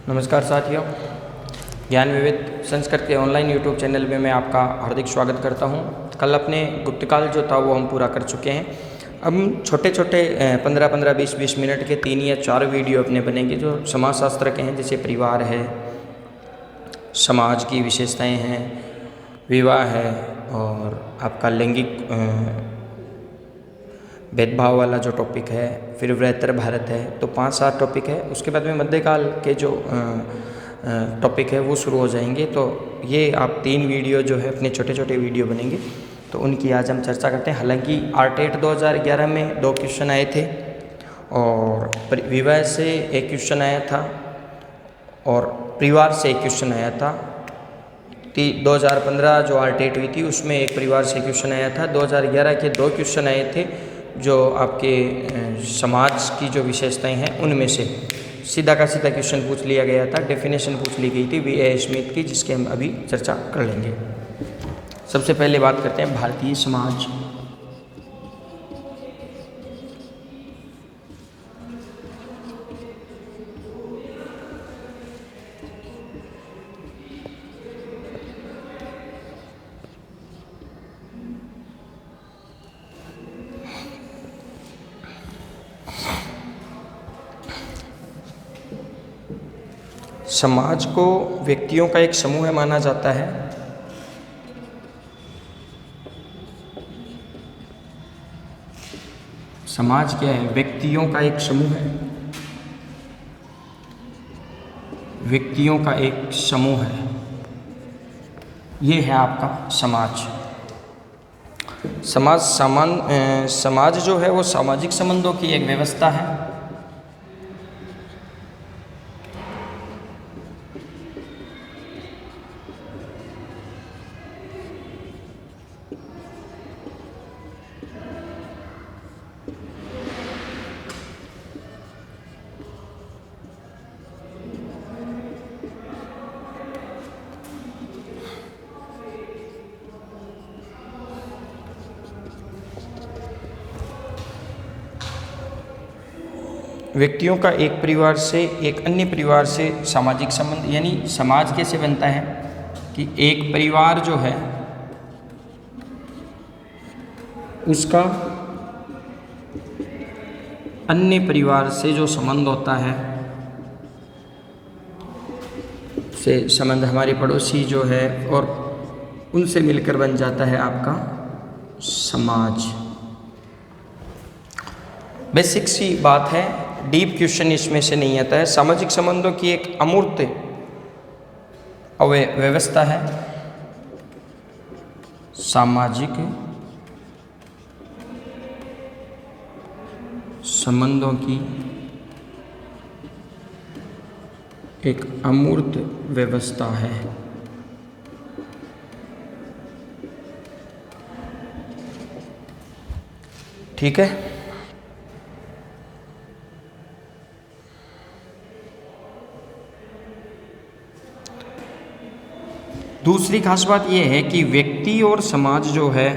नमस्कार साथियों, ज्ञान विविध संस्कृत के ऑनलाइन यूट्यूब चैनल में मैं आपका हार्दिक स्वागत करता हूं। कल अपने गुप्तकाल जो था वो हम पूरा कर चुके हैं। अब हम छोटे छोटे 15-15, 20-20 मिनट के 3 या 4 वीडियो अपने बनेंगे जो समाजशास्त्र के हैं, जैसे परिवार है, समाज की विशेषताएं हैं, विवाह है और आपका लैंगिक भेदभाव वाला जो टॉपिक है, फिर वृहत्तर भारत है। तो 5-7 टॉपिक है। उसके बाद में मध्यकाल के जो टॉपिक है वो शुरू हो जाएंगे। तो ये आप 3 वीडियो जो है अपने छोटे छोटे वीडियो बनेंगे, तो उनकी आज हम चर्चा करते हैं। हालांकि आरटेट 2011 में 2 क्वेश्चन आए थे और विवाह से 1 क्वेश्चन आया था और परिवार से 1 क्वेश्चन आया था। 2015 जो आरटेट हुई थी उसमें 1 परिवार से क्वेश्चन आया था। 2011 के 2 क्वेश्चन आए थे जो आपके समाज की जो विशेषताएं हैं उनमें से सीधा का सीधा क्वेश्चन पूछ लिया गया था। डेफिनेशन पूछ ली गई थी V.A. स्मिथ की, जिसके हम अभी चर्चा कर लेंगे। सबसे पहले बात करते हैं भारतीय समाज। समाज को व्यक्तियों का एक समूह माना जाता है। समाज क्या है? व्यक्तियों का एक समूह है। व्यक्तियों का एक समूह है, ये है आपका समाज। समाज जो है वो सामाजिक संबंधों की एक व्यवस्था है। व्यक्तियों का एक परिवार से एक अन्य परिवार से सामाजिक संबंध, यानी समाज कैसे बनता है कि एक परिवार जो है उसका अन्य परिवार से जो संबंध होता है, से संबंध हमारे पड़ोसी जो है और उनसे मिलकर बन जाता है आपका समाज। बेसिक सी बात है, डीप क्वेश्चन इसमें से नहीं आता है। सामाजिक संबंधों की एक अमूर्त व्यवस्था है। सामाजिक संबंधों की एक अमूर्त व्यवस्था है। ठीक है। दूसरी खास बात यह है कि व्यक्ति और समाज जो है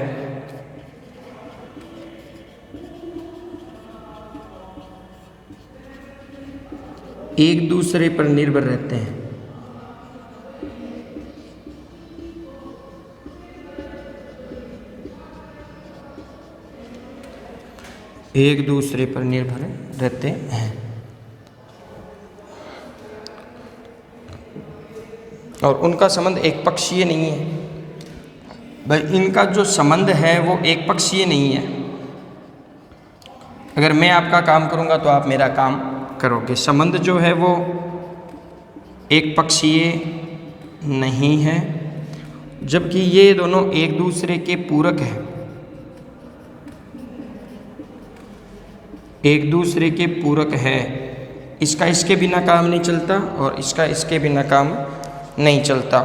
एक दूसरे पर निर्भर रहते हैं। एक दूसरे पर निर्भर रहते हैं और उनका संबंध एक पक्षीय नहीं है भाई। इनका जो संबंध है वो एक पक्षीय नहीं है। अगर मैं आपका काम करूंगा तो आप मेरा काम करोगे। संबंध जो है वो एक पक्षीय नहीं है, जबकि ये दोनों एक दूसरे के पूरक हैं। एक दूसरे के पूरक है। इसका इसके बिना काम नहीं चलता और इसका इसके बिना काम नहीं चलता।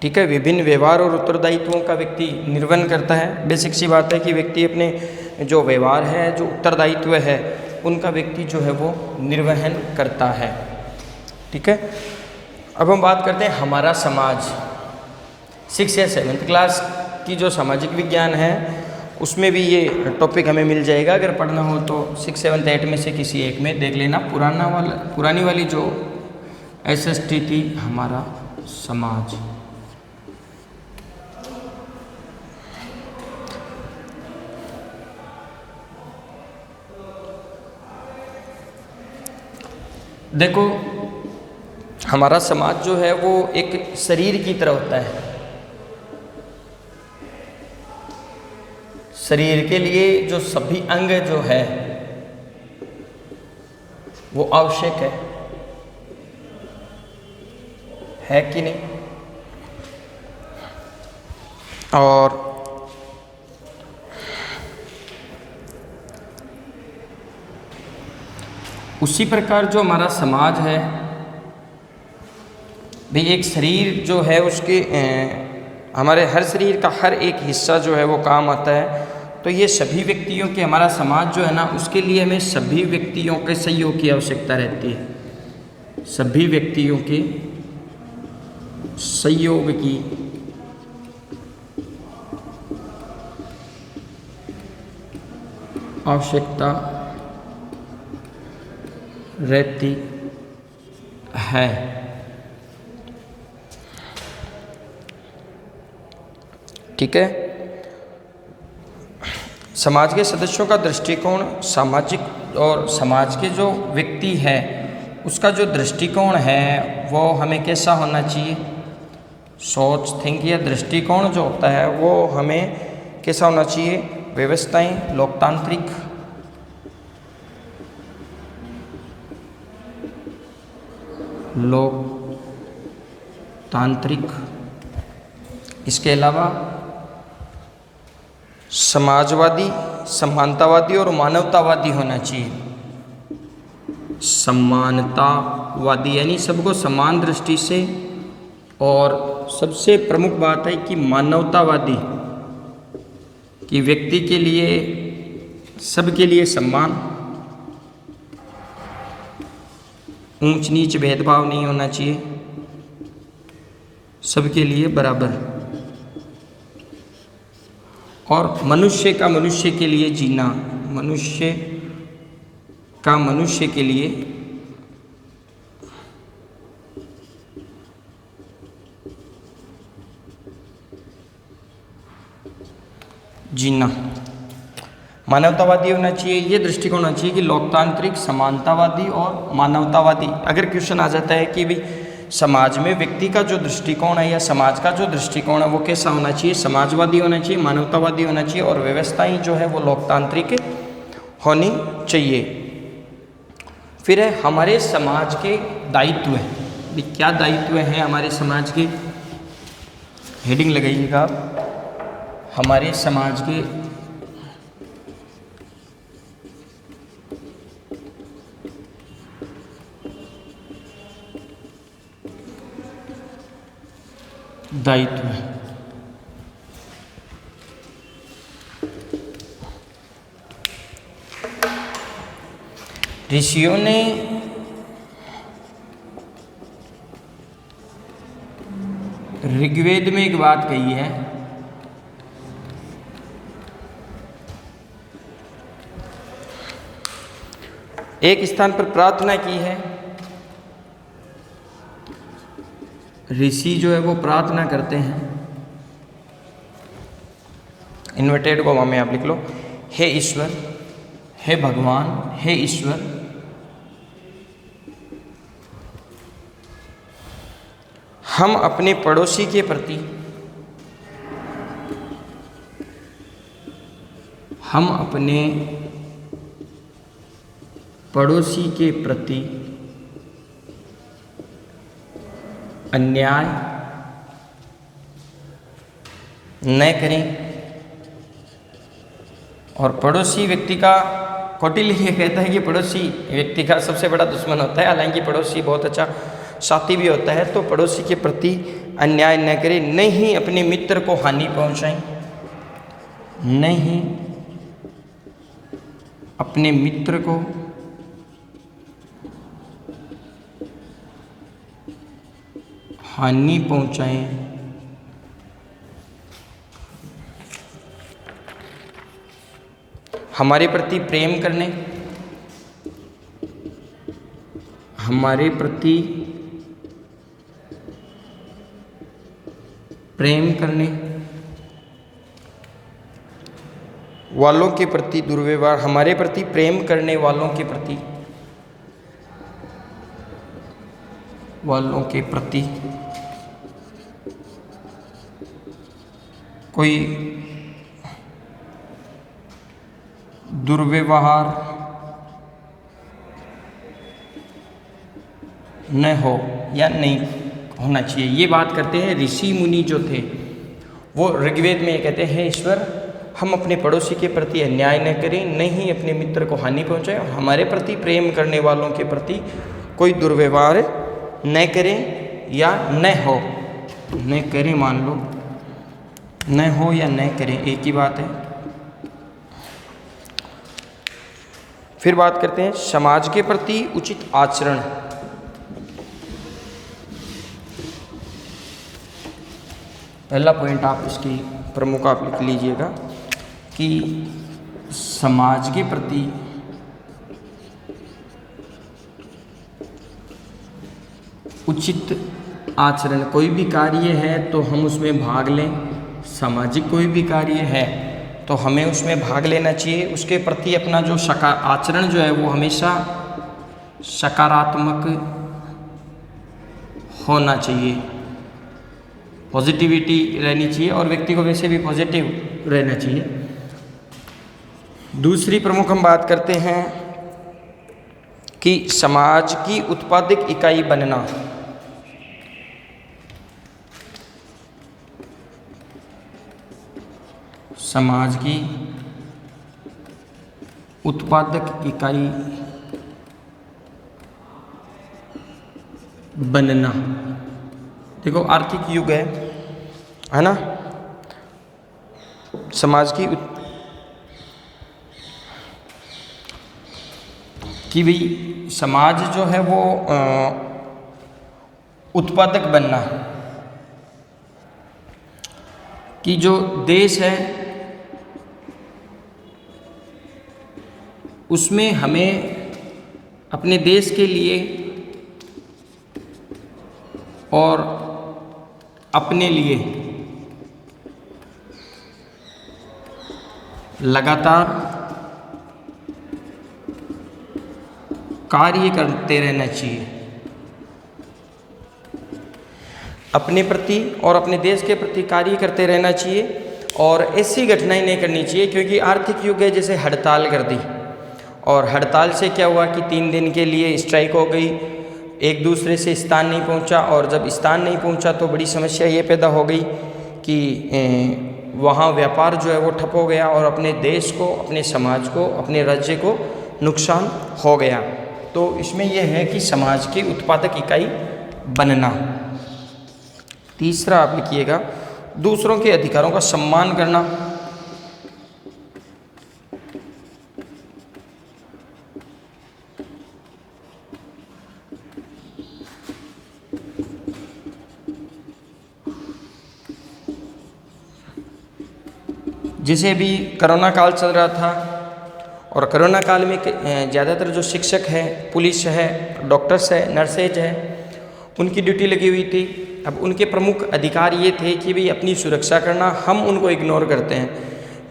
ठीक है। विभिन्न व्यवहार और उत्तरदायित्वों का व्यक्ति निर्वहन करता है। बेसिक सी बात है कि व्यक्ति अपने जो व्यवहार है, जो उत्तरदायित्व है, उनका व्यक्ति जो है वो निर्वहन करता है। ठीक है। अब हम बात करते हैं हमारा समाज। 6 या 7th क्लास की जो सामाजिक विज्ञान है उसमें भी ये टॉपिक हमें मिल जाएगा। अगर पढ़ना हो तो 6, 7, 8 में से किसी एक में देख लेना। पुरानी वाली जो ऐसा स्थिति हमारा समाज। देखो, हमारा समाज जो है वो एक शरीर की तरह होता है। शरीर के लिए जो सभी अंग जो है वो आवश्यक है कि नहीं? और उसी प्रकार जो हमारा समाज है भाई, एक शरीर जो है उसके हमारे हर शरीर का हर एक हिस्सा जो है वो काम आता है। तो ये सभी व्यक्तियों के, हमारा समाज जो है ना, उसके लिए हमें सभी व्यक्तियों के सहयोग की आवश्यकता रहती है। सभी व्यक्तियों के सहयोग की आवश्यकता रहती है। ठीक है। समाज के सदस्यों का दृष्टिकोण, सामाजिक और समाज के जो व्यक्ति है उसका जो दृष्टिकोण है वो हमें कैसा होना चाहिए? सोच, थिंक या दृष्टिकोण जो होता है वो हमें कैसा होना चाहिए? व्यवस्थाएं लोकतांत्रिक, इसके अलावा समाजवादी, समानतावादी और मानवतावादी होना चाहिए। समानतावादी यानी सबको समान दृष्टि से, और सबसे प्रमुख बात है कि मानवतावादी, कि व्यक्ति के लिए, सबके लिए सम्मान, ऊंच नीच भेदभाव नहीं होना चाहिए, सबके लिए बराबर, और मनुष्य का मनुष्य के लिए जीना, मनुष्य का मनुष्य के लिए जीना। मानवतावादी होना चाहिए, ये दृष्टिकोण होना चाहिए कि लोकतांत्रिक, समानतावादी और मानवतावादी। अगर क्वेश्चन आ जाता है कि भाई समाज में व्यक्ति का जो दृष्टिकोण है या समाज का जो दृष्टिकोण है वो कैसा होना चाहिए? समाजवादी होना चाहिए, मानवतावादी होना चाहिए, और व्यवस्थाएं जो है वो लोकतांत्रिक होनी चाहिए। फिर है हमारे समाज के दायित्व है। क्या दायित्व हैं हमारे समाज के? हेडिंग लगाइएगा आप, हमारे समाज के दायित्व है। ऋषियों ने ऋग्वेद में एक बात कही है, एक स्थान पर प्रार्थना की है। ऋषि जो है वो प्रार्थना करते हैं, इन्वर्टेड को में आप लिख लो, हे ईश्वर, हे भगवान, हे ईश्वर, हम अपने पड़ोसी के प्रति, हम अपने पड़ोसी के प्रति अन्याय न करें। और पड़ोसी व्यक्ति का, कौटिल्य ये कहता है कि पड़ोसी व्यक्ति का सबसे बड़ा दुश्मन होता है, हालांकि पड़ोसी बहुत अच्छा साथी भी होता है। तो पड़ोसी के प्रति अन्याय न करें, न ही अपने मित्र को हानि पहुंचाएं, न ही अपने मित्र को हानि पहुंचाएं। हमारे प्रति प्रेम करने, हमारे प्रति प्रेम करने वालों के प्रति दुर्व्यवहार, हमारे प्रति प्रेम करने वालों के प्रति कोई दुर्व्यवहार न हो या नहीं होना चाहिए। ये बात करते हैं ऋषि मुनि जो थे, वो ऋग्वेद में ये कहते हैं, ईश्वर हम अपने पड़ोसी के प्रति अन्याय न करें, न ही अपने मित्र को हानि पहुंचाएं, और हमारे प्रति प्रेम करने वालों के प्रति कोई दुर्व्यवहार न करें या न हो, न करें, मान लो न हो या न करें, एक ही बात है। फिर बात करते हैं समाज के प्रति उचित आचरण। पहला पॉइंट आप इसकी प्रमुख आप लिख लीजिएगा कि समाज के प्रति उचित आचरण, कोई भी कार्य है तो हम उसमें भाग लें, सामाजिक कोई भी कार्य है तो हमें उसमें भाग लेना चाहिए, उसके प्रति अपना जो आचरण जो है वो हमेशा सकारात्मक होना चाहिए, पॉजिटिविटी रहनी चाहिए, और व्यक्ति को वैसे भी पॉजिटिव रहना चाहिए। दूसरी प्रमुख हम बात करते हैं कि समाज की उत्पादक इकाई बनना। समाज की उत्पादक इकाई बनना। देखो आर्थिक युग है ना, समाज की कि भाई समाज जो है वो उत्पादक बनना, कि जो देश है उसमें हमें अपने देश के लिए और अपने लिए लगातार कार्य करते रहना चाहिए, अपने प्रति और अपने देश के प्रति कार्य करते रहना चाहिए, और ऐसी घटनाएं नहीं करनी चाहिए, क्योंकि आर्थिक युग है, जैसे हड़ताल कर दी, और हड़ताल से क्या हुआ कि 3 दिन के लिए स्ट्राइक हो गई, एक दूसरे से स्थान नहीं पहुंचा, और जब स्थान नहीं पहुंचा तो बड़ी समस्या ये पैदा हो गई कि वहाँ व्यापार जो है वो ठप हो गया, और अपने देश को, अपने समाज को, अपने राज्य को नुकसान हो गया। तो इसमें यह है कि समाज की उत्पादक इकाई बनना। तीसरा आप लिखिएगा दूसरों के अधिकारों का सम्मान करना। जैसे अभी कोरोना काल चल रहा था, और कोरोना काल में ज़्यादातर जो शिक्षक हैं, पुलिस है, डॉक्टर्स है, नर्सेज है, उनकी ड्यूटी लगी हुई थी। अब उनके प्रमुख अधिकार ये थे कि भाई अपनी सुरक्षा करना। हम उनको इग्नोर करते हैं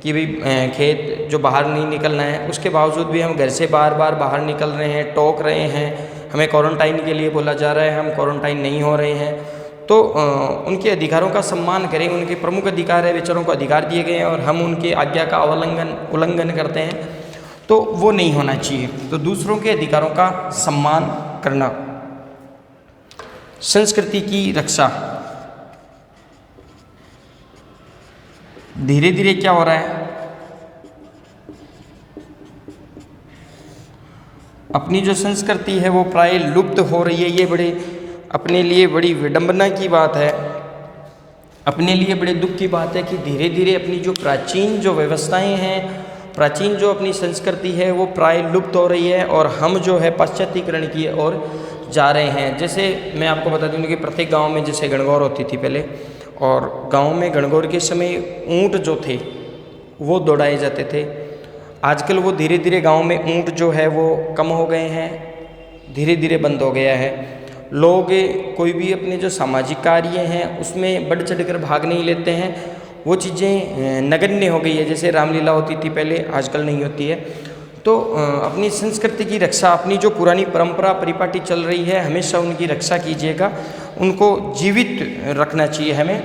कि भाई खेत जो बाहर नहीं निकलना है, उसके बावजूद भी हम घर से बार बार बाहर निकल रहे हैं, टोक रहे हैं, हमें क्वारंटाइन के लिए बोला जा रहा है, हम क्वारंटाइन नहीं हो रहे हैं। तो उनके अधिकारों का सम्मान करें, उनके प्रमुख अधिकार है, बेचारों को अधिकार दिए गए हैं, और हम उनके आज्ञा का उल्लंघन करते हैं, तो वो नहीं होना चाहिए। तो दूसरों के अधिकारों का सम्मान करना। संस्कृति की रक्षा। धीरे धीरे क्या हो रहा है, अपनी जो संस्कृति है वो प्राय लुप्त हो रही है। ये बड़े अपने लिए बड़ी विडंबना की बात है, अपने लिए बड़े दुख की बात है कि धीरे धीरे अपनी जो प्राचीन जो व्यवस्थाएं हैं, प्राचीन जो अपनी संस्कृति है वो प्राय लुप्त हो रही है, और हम जो है पाश्चात्यकरण की ओर जा रहे हैं। जैसे मैं आपको बता दूं कि प्रत्येक गांव में जैसे गणगौर होती थी पहले, और गांव में गणगौर के समय ऊंट जो थे वो दौड़ाए जाते थे। आजकल वो धीरे धीरे गांव में ऊंट जो है वो कम हो गए हैं, धीरे धीरे बंद हो गया है। लोग कोई भी अपने जो सामाजिक कार्य हैं उसमें बढ़ चढ़कर भाग नहीं लेते हैं, वो चीज़ें नगण्य हो गई है। जैसे रामलीला होती थी पहले, आजकल नहीं होती है। तो अपनी संस्कृति की रक्षा, अपनी जो पुरानी परंपरा परिपाटी चल रही है, हमेशा उनकी रक्षा कीजिएगा, उनको जीवित रखना चाहिए हमें।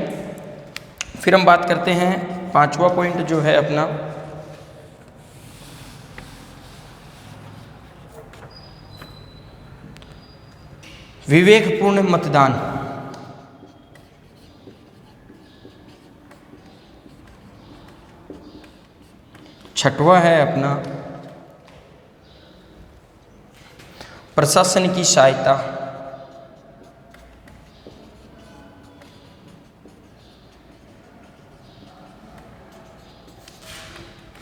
फिर हम बात करते हैं 5वां पॉइंट जो है अपना, विवेकपूर्ण मतदान। 6वां है अपना प्रशासन की सहायता।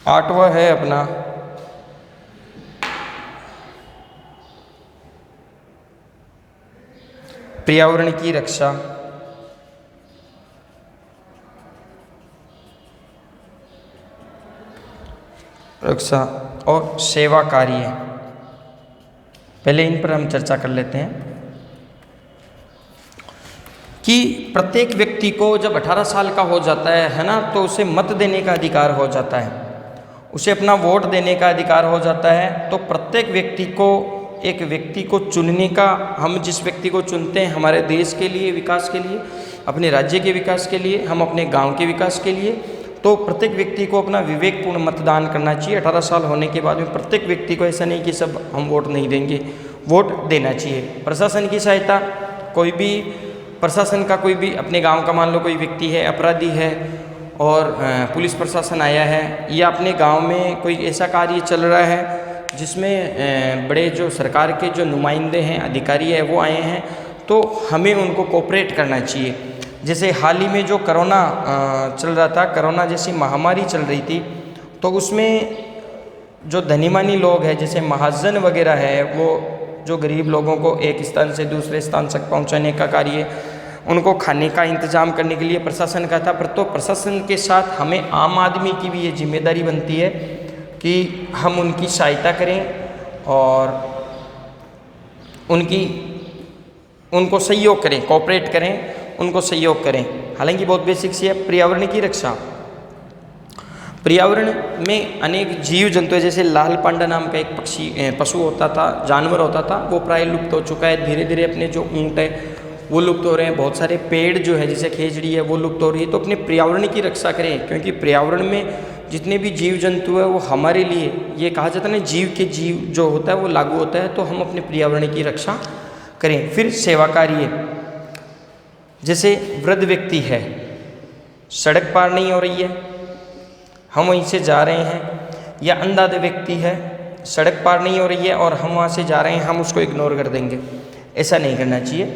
8वां है अपना पर्यावरण की रक्षा। और सेवा कार्य। पहले इन पर हम चर्चा कर लेते हैं कि प्रत्येक व्यक्ति को जब 18 साल का हो जाता है ना, तो उसे मत देने का अधिकार हो जाता है, उसे अपना वोट देने का अधिकार हो जाता है। तो प्रत्येक व्यक्ति को, एक व्यक्ति को चुनने का, हम जिस व्यक्ति को चुनते हैं हमारे देश के लिए, विकास के लिए, अपने राज्य के विकास के लिए, हम अपने गांव के विकास के लिए, तो प्रत्येक व्यक्ति को अपना विवेकपूर्ण मतदान करना चाहिए। 18 साल होने के बाद में प्रत्येक व्यक्ति को, ऐसा नहीं कि सब हम वोट नहीं देंगे, वोट देना चाहिए। प्रशासन की सहायता, कोई भी प्रशासन का, कोई भी अपने गांव का मान लो कोई व्यक्ति है, अपराधी है और पुलिस प्रशासन आया है, या अपने गांव में कोई ऐसा कार्य चल रहा है जिसमें बड़े जो सरकार के जो नुमाइंदे हैं, अधिकारी है, वो आए हैं, तो हमें उनको कोऑपरेट करना चाहिए। जैसे हाल ही में जो कोरोना चल रहा था, कोरोना जैसी महामारी चल रही थी, तो उसमें जो धनीमानी लोग हैं, जैसे महाजन वगैरह है, वो जो गरीब लोगों को एक स्थान से दूसरे स्थान तक पहुंचाने का कार्य, उनको खाने का इंतजाम करने के लिए प्रशासन का था। पर तो प्रशासन के साथ हमें आम आदमी की भी ये जिम्मेदारी बनती है कि हम उनकी सहायता करें और उनको सहयोग करें, कोऑपरेट करें, उनको सहयोग करें। हालांकि बहुत बेसिक सी है। पर्यावरण की रक्षा। पर्यावरण में अनेक जीव जंतु, जैसे लाल पांडा नाम का एक पशु होता था, जानवर होता था, वो प्राय लुप्त हो चुका है। धीरे धीरे अपने जो ऊँट है वो लुप्त हो रहे हैं। बहुत सारे पेड़ जो है, जैसे खेजड़ी है, वो लुप्त हो रही है। तो अपने पर्यावरण की रक्षा करें, क्योंकि पर्यावरण में जितने भी जीव जंतु है वो हमारे लिए, ये कहा जाता है ना, जीव के जीव जो होता है वो लागू होता है। तो हम अपने पर्यावरण की रक्षा करें। फिर सेवा कार्य, जैसे वृद्ध व्यक्ति है, सड़क पार नहीं हो रही है, हम वहीं से जा रहे हैं, या अंधा व्यक्ति है, सड़क पार नहीं हो रही है और हम वहाँ से जा रहे हैं, हम उसको इग्नोर कर देंगे, ऐसा नहीं करना चाहिए।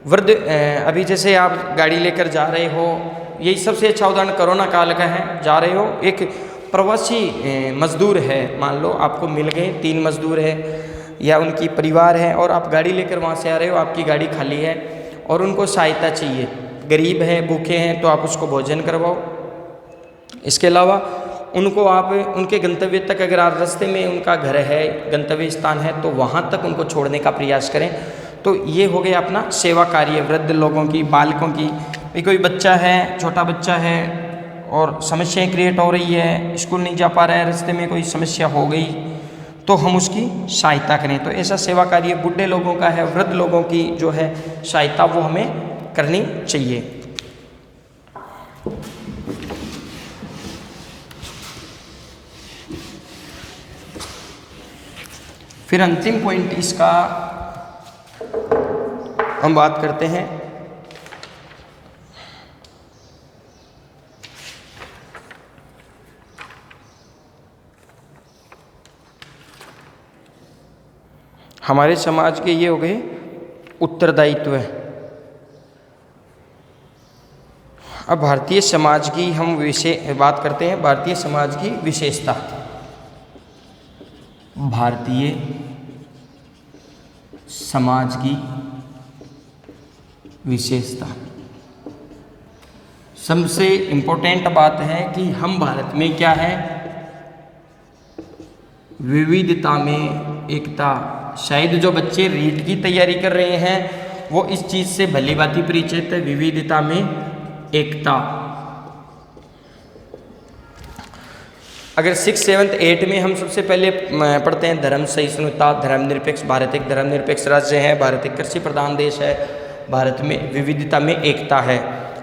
वृद्ध, अभी जैसे आप गाड़ी लेकर जा रहे हो, यही सबसे अच्छा उदाहरण कोरोना काल का है। जा रहे हो, एक प्रवासी मजदूर है, मान लो आपको मिल गए, 3 मजदूर है या उनकी परिवार है, और आप गाड़ी लेकर वहाँ से आ रहे हो, आपकी गाड़ी खाली है और उनको सहायता चाहिए, गरीब है, भूखे हैं, तो आप उसको भोजन करवाओ। इसके अलावा उनको आप उनके गंतव्य तक, अगर आप रास्ते में उनका घर है, गंतव्य स्थान है, तो वहाँ तक उनको छोड़ने का प्रयास करें। तो ये हो गया अपना सेवा कार्य वृद्ध लोगों की, बालकों की। भाई कोई बच्चा है, छोटा बच्चा है और समस्याएं क्रिएट हो रही है, स्कूल नहीं जा पा रहा है, रास्ते में कोई समस्या हो गई, तो हम उसकी सहायता करें। तो ऐसा सेवा कार्य बूढ़े लोगों का है, वृद्ध लोगों की जो है सहायता, वो हमें करनी चाहिए। फिर अंतिम पॉइंट इसका हम बात करते हैं हमारे समाज के, ये हो गए उत्तरदायित्व। अब भारतीय समाज की हम बात करते हैं, भारतीय समाज की विशेषता। भारतीय समाज की विशेषता, सबसे इम्पोर्टेंट बात है कि हम भारत में क्या है, विविधता में एकता, शायद जो बच्चे रीट की तैयारी कर रहे हैं वो इस चीज़ से भली भांति परिचित है, विविधता में एकता। अगर 6, 7, 8 में हम सबसे पहले पढ़ते हैं धर्म सहिष्णुता, धर्मनिरपेक्ष, भारत एक धर्मनिरपेक्ष राज्य है, भारत एक कृषि प्रधान देश है, भारत में विविधता में एकता है।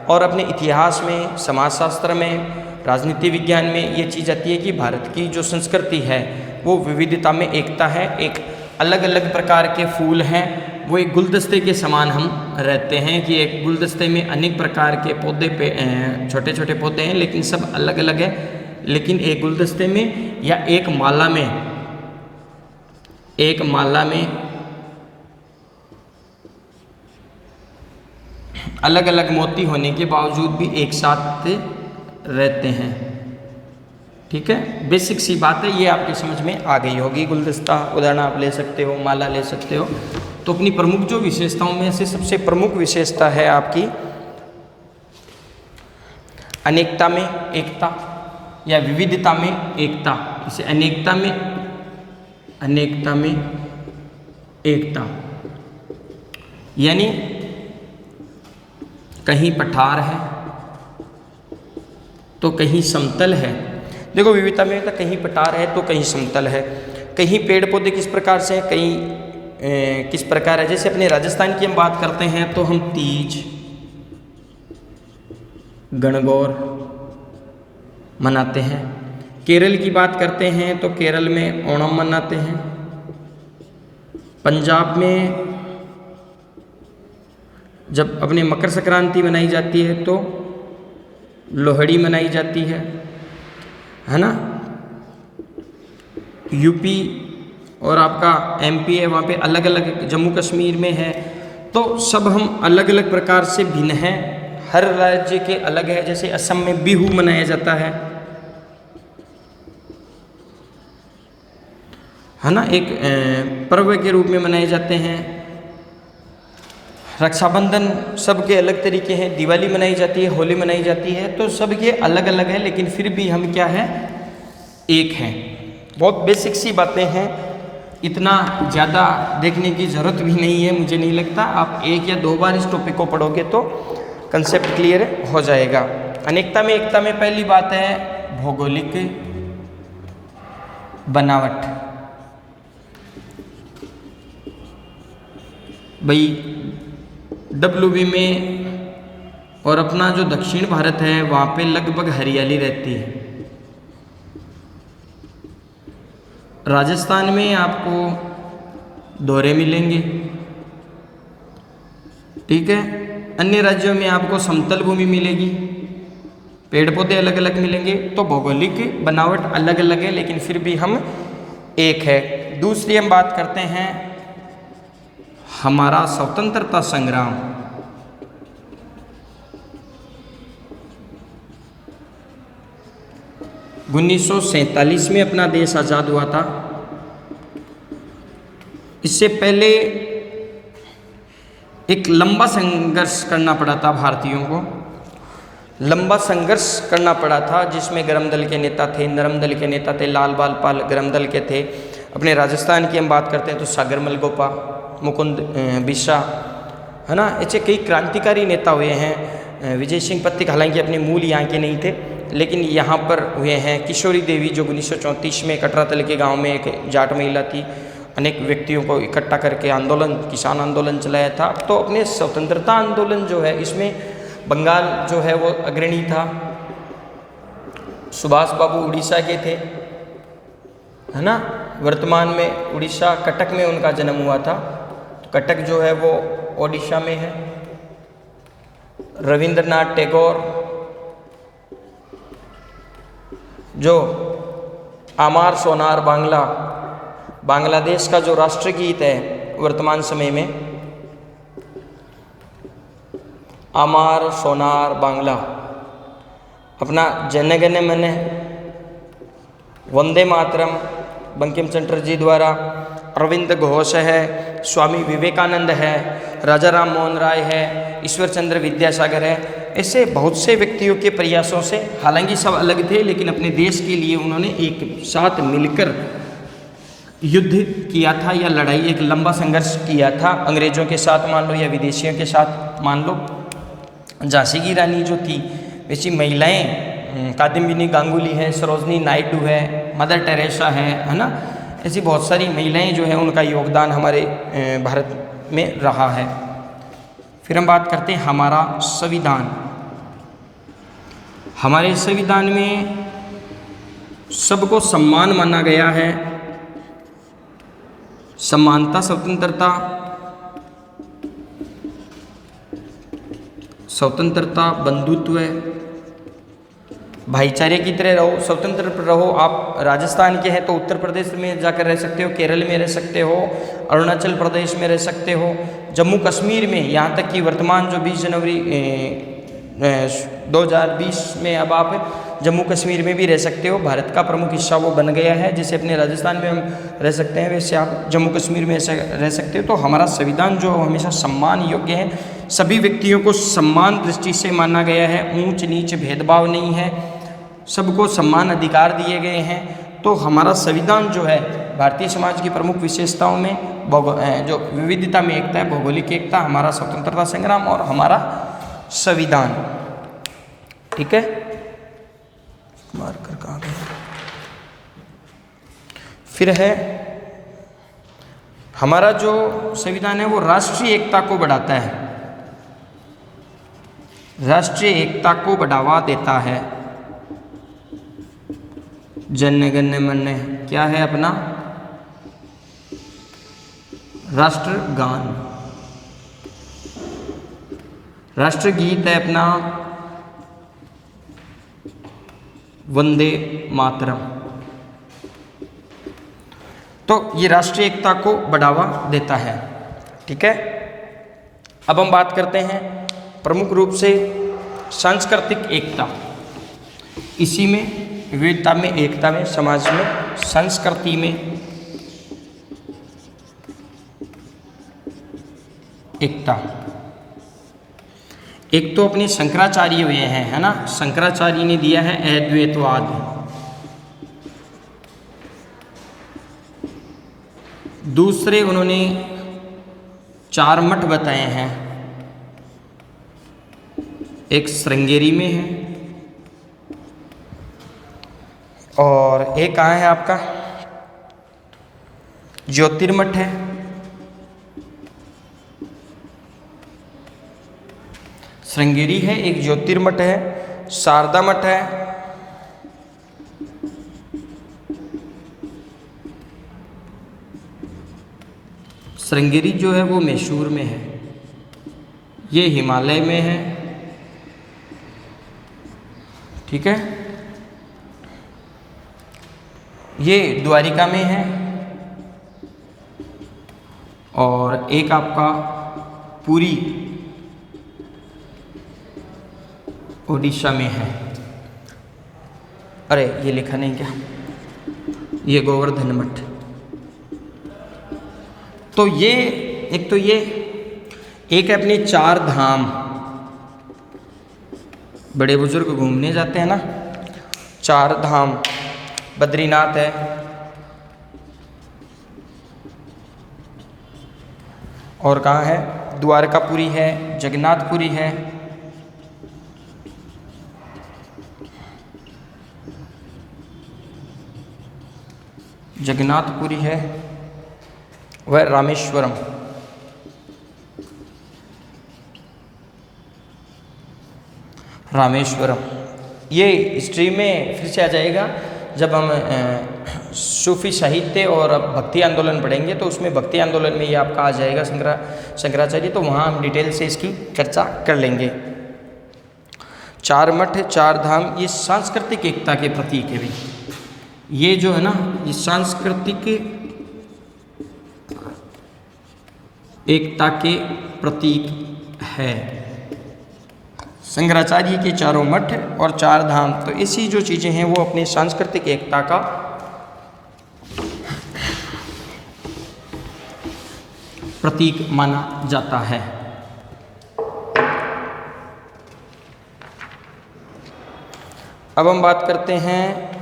और अपने इतिहास में, समाजशास्त्र में, राजनीति विज्ञान में ये चीज़ आती है कि भारत की जो संस्कृति है वो विविधता में एकता है। एक अलग अलग प्रकार के फूल हैं, वो एक गुलदस्ते के समान हम रहते हैं कि एक गुलदस्ते में अनेक प्रकार के पौधे पे छोटे छोटे पौधे हैं लेकिन सब अलग अलग है, लेकिन एक गुलदस्ते में या एक माला में अलग अलग मोती होने के बावजूद भी एक साथ रहते हैं। ठीक है, बेसिक सी बात है, ये आपकी समझ में आ गई होगी। गुलदस्ता उदाहरण आप ले सकते हो, माला ले सकते हो। तो अपनी प्रमुख जो विशेषताओं में से सबसे प्रमुख विशेषता है आपकी अनेकता में एकता या विविधता में एकता। इसे अनेकता में एकता यानी कहीं पठार है तो कहीं समतल है। देखो विविधता में एकता, कहीं पठार है तो कहीं समतल है, कहीं पेड़ पौधे किस प्रकार से हैं, कहीं किस प्रकार है। जैसे अपने राजस्थान की हम बात करते हैं तो हम तीज, गणगौर मनाते हैं। केरल की बात करते हैं तो केरल में ओणम मनाते हैं। पंजाब में जब अपने मकर संक्रांति मनाई जाती है तो लोहड़ी मनाई जाती है ना। यूपी और आपका एमपी है, वहाँ पे अलग अलग, जम्मू कश्मीर में है, तो सब हम अलग अलग प्रकार से भिन्न हैं, हर राज्य के अलग है। जैसे असम में बिहू मनाया जाता है ना, एक पर्व के रूप में मनाए जाते हैं। रक्षाबंधन सबके अलग तरीके हैं, दिवाली मनाई जाती है, होली मनाई जाती है, तो सबके अलग अलग है, लेकिन फिर भी हम क्या है, एक हैं। बहुत बेसिक सी बातें हैं, इतना ज़्यादा देखने की ज़रूरत भी नहीं है, मुझे नहीं लगता। आप 1 या 2 बार इस टॉपिक को पढ़ोगे तो कंसेप्ट क्लियर हो जाएगा। अनेकता में एकता में पहली बात है भौगोलिक बनावट। भाई WB में और अपना जो दक्षिण भारत है वहाँ पे लगभग हरियाली रहती है। राजस्थान में आपको दोहरे मिलेंगे, ठीक है। अन्य राज्यों में आपको समतल भूमि मिलेगी, पेड़ पौधे अलग अलग मिलेंगे। तो भौगोलिक बनावट अलग अलग है लेकिन फिर भी हम एक है। दूसरी हम बात करते हैं हमारा स्वतंत्रता संग्राम। उन्नीस 1947 में अपना देश आज़ाद हुआ था। इससे पहले एक लंबा संघर्ष करना पड़ा था भारतीयों को, लंबा संघर्ष करना पड़ा था, जिसमें गरम दल के नेता थे, नरम दल के नेता थे। लाल बाल पाल गरम दल के थे। अपने राजस्थान की हम बात करते हैं तो सागर मलगोपा, मुकुंद बिस्सा, है ना, ऐसे कई क्रांतिकारी नेता हुए हैं। विजय सिंह पत्तिक हालांकि अपने मूल यहाँ के नहीं थे लेकिन यहाँ पर हुए हैं। किशोरी देवी जो 1934 में कटरातल के गांव में एक जाट महिला थी, अनेक व्यक्तियों को इकट्ठा करके आंदोलन, किसान आंदोलन चलाया था। तो अपने स्वतंत्रता आंदोलन जो है इसमें बंगाल जो है वो अग्रणी था। सुभाष बाबू उड़ीसा के थे, है ना। वर्तमान में उड़ीसा कटक में उनका जन्म हुआ था, तो कटक जो है वो ओडिशा में है। रविंद्रनाथ टैगोर जो आमार सोनार बांग्ला, बांग्लादेश का जो राष्ट्रगीत है वर्तमान समय में, आमार सोनार बांग्ला, अपना जन गण मन, वंदे मातरम बंकिम चंद्र जी द्वारा, अरविंद घोष है, स्वामी विवेकानंद है, राजा राम मोहन राय है, ईश्वर चंद्र विद्यासागर है। ऐसे बहुत से व्यक्तियों के प्रयासों से, हालांकि सब अलग थे लेकिन अपने देश के लिए उन्होंने एक साथ मिलकर युद्ध किया था या लड़ाई, एक लंबा संघर्ष किया था अंग्रेजों के साथ मान लो या विदेशियों के साथ मान लो। झांसी की रानी जो थी, वैसी महिलाएं कादम्बिनी गांगुली है, सरोजनी नायडू है, मदर टेरेसा है ना, ऐसी बहुत सारी महिलाएं जो है उनका योगदान हमारे भारत में रहा है। फिर हम बात करते हैं हमारा संविधान। हमारे संविधान में सबको समान माना गया है, समानता, स्वतंत्रता, स्वतंत्रता, बंधुत्व, भाईचारे की तरह रहो, स्वतंत्र रहो। आप राजस्थान के हैं तो उत्तर प्रदेश में जाकर रह सकते हो, केरल में रह सकते हो, अरुणाचल प्रदेश में रह सकते हो, जम्मू कश्मीर में, यहाँ तक कि वर्तमान जो 20 जनवरी 2020 में अब आप जम्मू कश्मीर में भी रह सकते हो। भारत का प्रमुख हिस्सा वो बन गया है, जैसे अपने राजस्थान में हम रह सकते हैं वैसे आप जम्मू कश्मीर में ऐसा रह सकते हो। तो हमारा संविधान जो हमेशा सम्मान योग्य है, सभी व्यक्तियों को सम्मान दृष्टि से माना गया है, ऊंच नीच भेदभाव नहीं है, सबको सम्मान अधिकार दिए गए हैं। तो हमारा संविधान जो है भारतीय समाज की प्रमुख विशेषताओं में जो विविधता में एकता है, भौगोलिक एकता, हमारा स्वतंत्रता संग्राम और हमारा संविधान। ठीक है, मार्कर कहाँ गया? फिर है हमारा जो संविधान है वो राष्ट्रीय एकता को बढ़ाता है, राष्ट्रीय एकता को बढ़ावा देता है। जन गण मन क्या है अपना राष्ट्रगान, राष्ट्रगीत है अपना वंदे मातरम। तो ये राष्ट्रीय एकता को बढ़ावा देता है। ठीक है, अब हम बात करते हैं प्रमुख रूप से सांस्कृतिक एकता। इसी में विविधता में एकता में समाज में संस्कृति में एकता। एक तो अपने शंकराचार्य हुए हैं, है ना, शंकराचार्य ने दिया है अद्वैतवाद। दूसरे उन्होंने 4 मठ बताए हैं, एक श्रृंगेरी में है और एक कहाँ है आपका ज्योतिर्मठ है। श्रृंगेरी है, एक ज्योतिर्मठ है, शारदा मठ है, श्रृंगेरी जो है वो मैसूर में है, ये हिमालय में है। ठीक है, ये द्वारिका में है और एक आपका पुरी ओडिशा में है। अरे ये लिखा नहीं क्या, ये गोवर्धन मठ। तो ये एक तो ये एक है अपने 4 धाम, बड़े बुजुर्ग घूमने जाते हैं ना, 4 धाम, बद्रीनाथ है और कहाँ है द्वारकापुरी है, जगन्नाथपुरी है, जगन्नाथपुरी है, वह रामेश्वरम। रामेश्वरम ये हिस्ट्री में फिर से आ जाएगा जब हम सूफी साहित्य और भक्ति आंदोलन पढ़ेंगे, तो उसमें भक्ति आंदोलन में ये आपका आ जाएगा शंकराचार्य, तो वहाँ हम डिटेल से इसकी चर्चा कर लेंगे। 4 मठ 4 धाम ये सांस्कृतिक एकता के प्रतीक है भी। ये जो है ना ये सांस्कृतिक एकता के प्रतीक है। शंकराचार्य के 4 मठ और 4 धाम, तो ऐसी जो चीज़ें हैं वो अपने सांस्कृतिक एकता का प्रतीक माना जाता है। अब हम बात करते हैं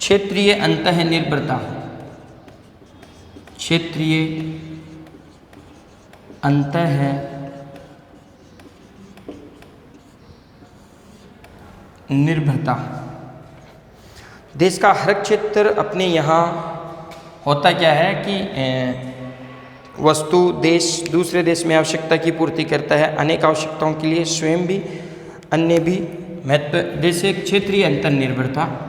क्षेत्रीय अंतःनिर्भरता, क्षेत्रीय अंतःनिर्भरता। देश का हर क्षेत्र अपने यहाँ होता क्या है कि वस्तु देश दूसरे देश में आवश्यकता की पूर्ति करता है, अनेक आवश्यकताओं के लिए स्वयं भी अन्य भी महत्व। जैसे क्षेत्रीय अंतर्निर्भरता,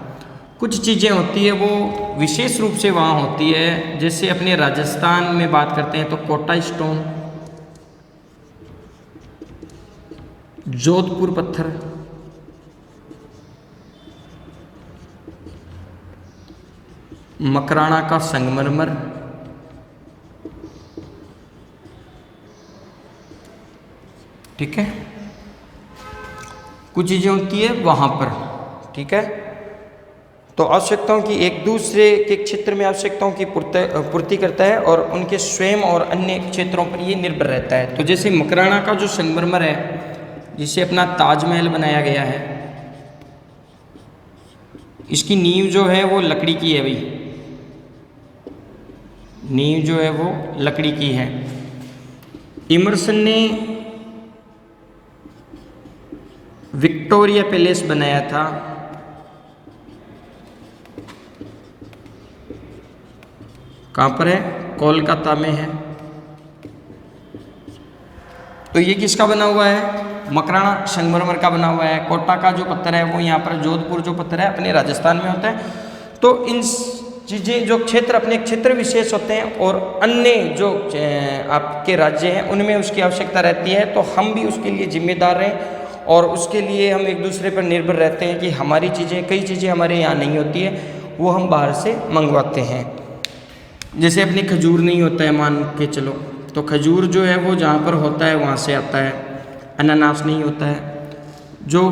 कुछ चीज़ें होती है वो विशेष रूप से वहाँ होती है। जैसे अपने राजस्थान में बात करते हैं तो कोटा स्टोन, जोधपुर पत्थर, मकराना का संगमरमर, ठीक है, कुछ चीज़ें होती है वहाँ पर, ठीक है। तो आवश्यकताओं की एक दूसरे के क्षेत्र में आवश्यकताओं की पूर्ति करता है और उनके स्वयं और अन्य क्षेत्रों पर ये निर्भर रहता है। तो जैसे मकराना का जो संगमरमर है जिसे अपना ताजमहल बनाया गया है, इसकी नींव जो है वो लकड़ी की है भाई, नींव जो है वो लकड़ी की है। इमर्सन ने विक्टोरिया पैलेस बनाया था, कहाँ पर है? कोलकाता में है। तो ये किसका बना हुआ है? मकराना संगमरमर का बना हुआ है। कोटा का जो पत्थर है वो यहाँ पर, जोधपुर जो पत्थर है अपने राजस्थान में होता है। तो इन चीज़ें जो क्षेत्र अपने क्षेत्र विशेष होते हैं और अन्य जो आपके राज्य हैं उनमें उसकी आवश्यकता रहती है, तो हम भी उसके लिए जिम्मेदार रहें और उसके लिए हम एक दूसरे पर निर्भर रहते हैं कि हमारी चीज़ें, कई चीज़ें हमारे यहाँ नहीं होती है वो हम बाहर से मंगवाते हैं। जैसे अपने खजूर नहीं होता है मान के चलो, तो खजूर जो है वो जहाँ पर होता है वहाँ से आता है। अनानास नहीं होता है, जो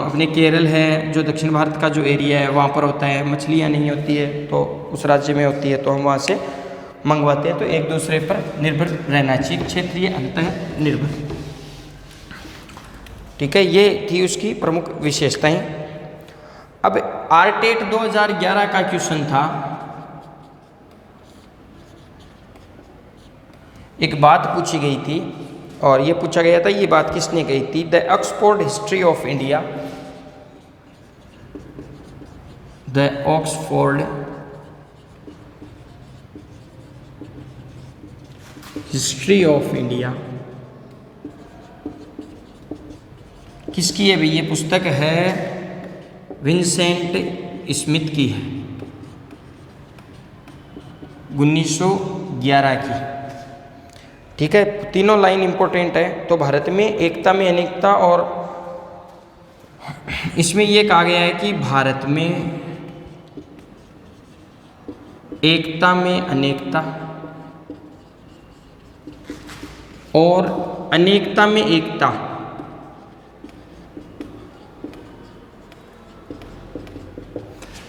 अपने केरल है, जो दक्षिण भारत का जो एरिया है वहाँ पर होता है। मछलियाँ नहीं होती है तो उस राज्य में होती है तो हम वहाँ से मंगवाते हैं। तो एक दूसरे पर निर्भर रहना चाहिए, क्षेत्रीय अंतःनिर्भर, ठीक है। ये थी उसकी प्रमुख विशेषताएं। अब आरटेट 2011 का क्वेश्चन था, एक बात पूछी गई थी और ये पूछा गया था, ये बात किसने कही थी? The Oxford history of India, the Oxford history of India किसकी है भाई? ये पुस्तक है विंसेंट स्मिथ की है, 1911 की, ठीक है। तीनों लाइन इंपॉर्टेंट है। तो भारत में एकता में अनेकता, और इसमें ये कहा गया है कि भारत में एकता में अनेकता और अनेकता में एकता,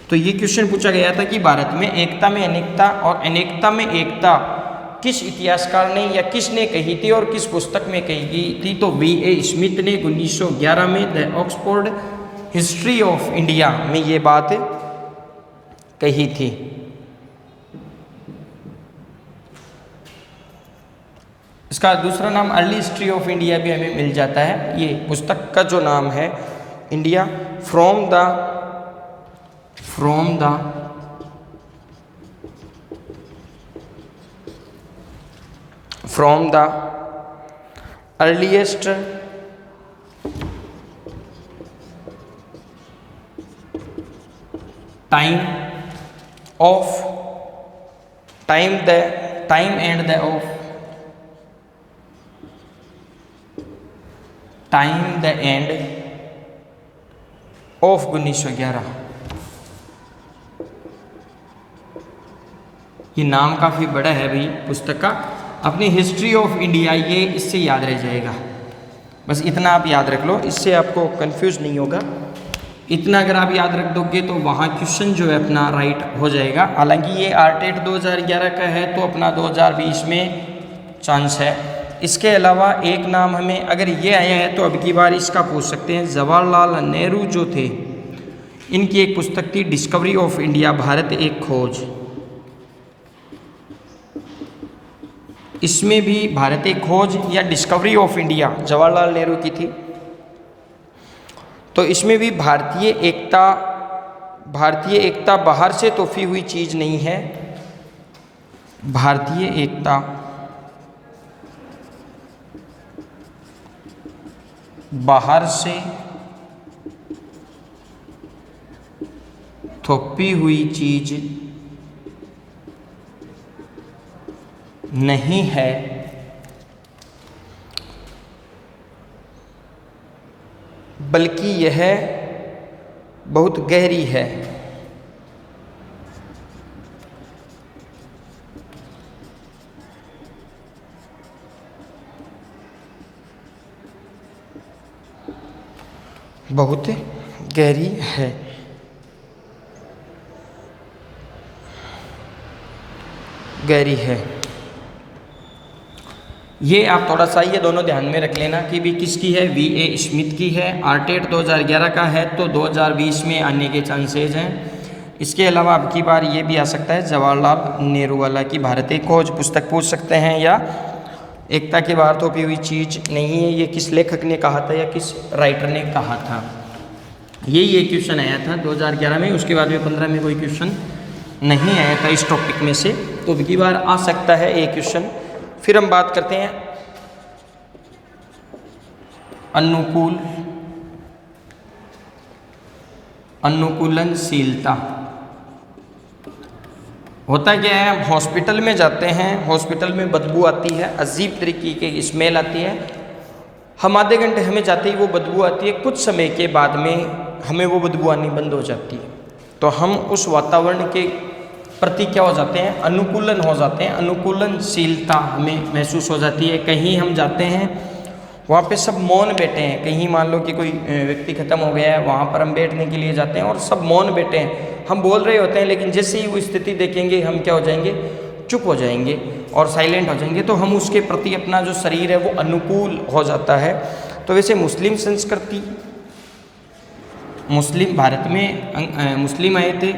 तो ये क्वेश्चन पूछा गया था कि भारत में एकता में अनेकता और अनेकता में एकता किस इतिहासकार ने या किसने कही थी और किस पुस्तक में कही गई थी? तो V.A. स्मिथ ने 1911 में the Oxford history of India में ये बात कही थी। इसका दूसरा नाम अर्ली हिस्ट्री ऑफ इंडिया भी हमें मिल जाता है। ये पुस्तक का जो नाम है India from the earliest time and the end of 1911। ये नाम काफ़ी बड़ा है भाई पुस्तक का, अपनी हिस्ट्री ऑफ इंडिया, ये इससे याद रह जाएगा। बस इतना आप याद रख लो, इससे आपको कंफ्यूज नहीं होगा। इतना अगर आप याद रख दोगे तो वहाँ क्वेश्चन जो है अपना राइट हो जाएगा। हालांकि ये आरटेट 2011 का है तो अपना 2020 में चांस है। इसके अलावा एक नाम हमें अगर ये आया है तो अब की बार इसका पूछ सकते हैं। जवाहरलाल नेहरू जो थे इनकी एक पुस्तक थी डिस्कवरी ऑफ इंडिया, भारत एक खोज। इसमें भी भारत एक खोज या discovery of India Jawaharlal Nehru की थी। तो इसमें भी भारतीय एकता बाहर से तोहफी हुई चीज नहीं है। भारतीय एकता बाहर से थोपी हुई चीज नहीं है, बल्कि यह बहुत गहरी है। बहुत गहरी है। गहरी है, ये आप थोड़ा सा ये दोनों ध्यान में रख लेना कि भी किसकी है, V.A. स्मिथ की है। आरटेट 2011 का है तो 2020 में आने के चांसेज हैं। इसके अलावा अब की बार ये भी आ सकता है जवाहरलाल नेहरू वाला की भारत एक खोज पुस्तक पूछ सकते हैं, या एकता के बाहर थोपी हुई चीज नहीं है, ये किस लेखक ने कहा था या किस राइटर ने कहा था। ये क्वेश्चन आया था 2011 में, उसके बाद में 15 में कोई क्वेश्चन नहीं आया था इस टॉपिक में से, तो अब की बार आ सकता है एक क्वेश्चन। फिर हम बात करते हैं अनुकूलनशीलता। होता क्या है, हम हॉस्पिटल में जाते हैं, हॉस्पिटल में बदबू आती है, अजीब तरीके की स्मेल आती है। हम आधे घंटे हमें जाते ही वो बदबू आती है, कुछ समय के बाद में हमें वो बदबू आनी बंद हो जाती है। तो हम उस वातावरण के प्रति क्या हो जाते हैं, अनुकूलन हो जाते हैं, अनुकूलनशीलता हमें महसूस हो जाती है। कहीं हम जाते हैं, वहाँ पे सब मौन बैठे हैं, कहीं मान लो कि कोई व्यक्ति खत्म हो गया है, वहाँ पर हम बैठने के लिए जाते हैं और सब मौन बैठे हैं। हम बोल रहे होते हैं, लेकिन जैसे ही वो स्थिति देखेंगे हम क्या हो जाएंगे, चुप हो जाएंगे और साइलेंट हो जाएंगे। तो हम उसके प्रति अपना जो शरीर है वो अनुकूल हो जाता है। तो वैसे मुस्लिम संस्कृति, मुस्लिम भारत में मुस्लिम आए थे,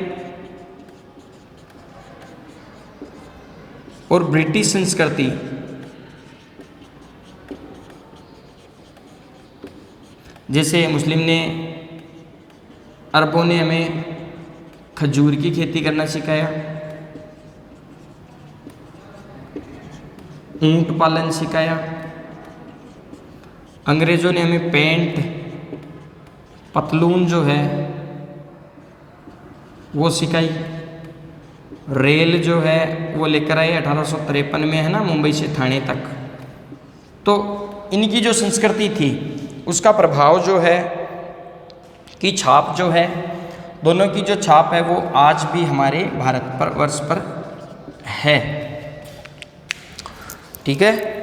और ब्रिटिश संस्कृति जैसे मुस्लिम ने, अरबों ने हमें खजूर की खेती करना सिखाया, ऊंट पालन सिखाया। अंग्रेज़ों ने हमें पैंट पतलून जो है वो सिखाई। रेल जो है वो लेकर आए 1853 में, है ना, मुंबई से ठाणे तक। तो इनकी जो संस्कृति थी उसका प्रभाव जो है की छाप जो है, दोनों की जो छाप है वो आज भी हमारे भारतवर्ष पर है। ठीक है,